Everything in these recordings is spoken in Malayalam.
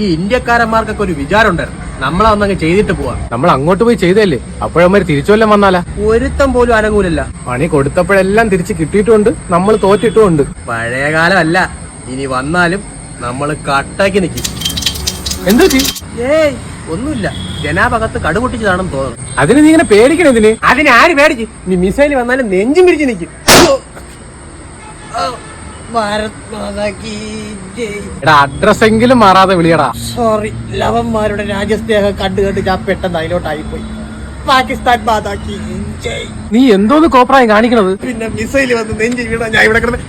ഈ ഇന്ത്യക്കാരന്മാർക്കൊക്കെ ഒരു വിചാരം ഉണ്ടായിരുന്നു, നമ്മളൊന്നങ്ങ് ചെയ്തിട്ട് പോവാ. നമ്മൾ അങ്ങോട്ട് പോയി ചെയ്തല്ലേ, അപ്പോഴവന്മാര് തിരിച്ചുവല്ലം വന്നാലാ? ഒരുത്തം പോലും അനങ്ങൂലല്ല. പണി കൊടുത്തപ്പോഴെല്ലാം തിരിച്ച് കിട്ടിയിട്ടുണ്ട്, നമ്മൾ തോറ്റിട്ടുമുണ്ട്. പഴയ കാലമല്ല, ഇനി വന്നാലും നമ്മള് കട്ടാക്കി നിൽക്കും. എന്താ ഏയ് ഒന്നുമില്ല, ജനാഭകത്ത് കടുപൊട്ടിച്ചതാണെന്ന് തോന്നുന്നു. അതിന് നീ ഇങ്ങനെ പേടിക്കണതിന്? അതിന് ആര് പേടിച്ച്? നീ മിസൈല് വന്നാലും നെഞ്ചും പിരിച്ച് നിൽക്കും. എടാ അഡ്രസ് എങ്കിലും മാറാതെ വിളിയടാ. സോറി, ലവന്മാരുടെ രാജ്യസ്നേഹം കണ്ടു കണ്ട് ഞാൻ പെട്ടെന്ന് അതിലോട്ടായിപ്പോയി. പാകിസ്ഥാൻ ബാതാക്കി ജയ്. നീ എന്തോന്ന് കോപ്രായം കാണിക്കണത്? പിന്നെ മിസൈല് വന്ന് നെഞ്ചിൽ വീണ ഞാൻ ഇവിടെ കിടന്ന്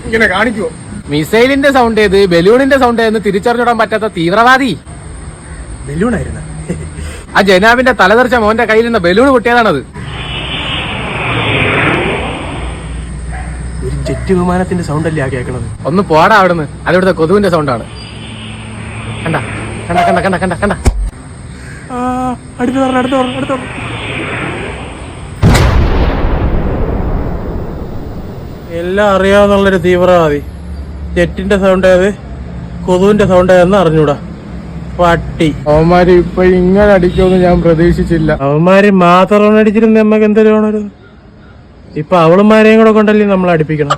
ഇങ്ങനെ കാണിക്കുവോ? മിസൈലിന്റെ സൗണ്ട് ഏത് ബലൂണിന്റെ സൗണ്ട് ഏതെന്ന് തിരിച്ചറിഞ്ഞിടാൻ പറ്റാത്ത തീവ്രവാദി. ബലൂണായിരുന്ന ആ ജനാബിന്റെ തലതെറിച്ച മോന്റെ കയ്യിൽ നിന്ന് ബലൂൺ പൊട്ടിയതാണത്. ഒരു ജെറ്റ് വിമാനത്തിന്റെ സൗണ്ട് അല്ലേ ആ കേൾക്കണത്? ഒന്ന് പോടാ അവിടുന്ന്, അതിവിടുത്തെ കൊതുവിന്റെ സൗണ്ടാണ്. കണ്ട കണ്ട കണ്ട കണ്ട കണ്ട കണ്ട അടുത്ത് എല്ലാം അറിയാവുന്നുള്ളൊരു തീവ്രവാദി. ജെറ്റിന്റെ സൗണ്ട് ഏത് കൊതുവിന്റെ സൗണ്ട് ഏതെന്ന് അറിഞ്ഞൂടാ. പട്ടി അവന്മാര് ഇപ്പൊ ഇങ്ങനെ അടിക്കുമെന്ന് ഞാൻ പ്രതീക്ഷിച്ചില്ല. അവന്മാര് മാത്രം അടിച്ചിരുന്ന നമ്മക്ക് എന്തൊരു ഇപ്പൊ അവളുമാരെയും കൂടെ കൊണ്ടല്ലേ നമ്മൾ അടുപ്പിക്കണം.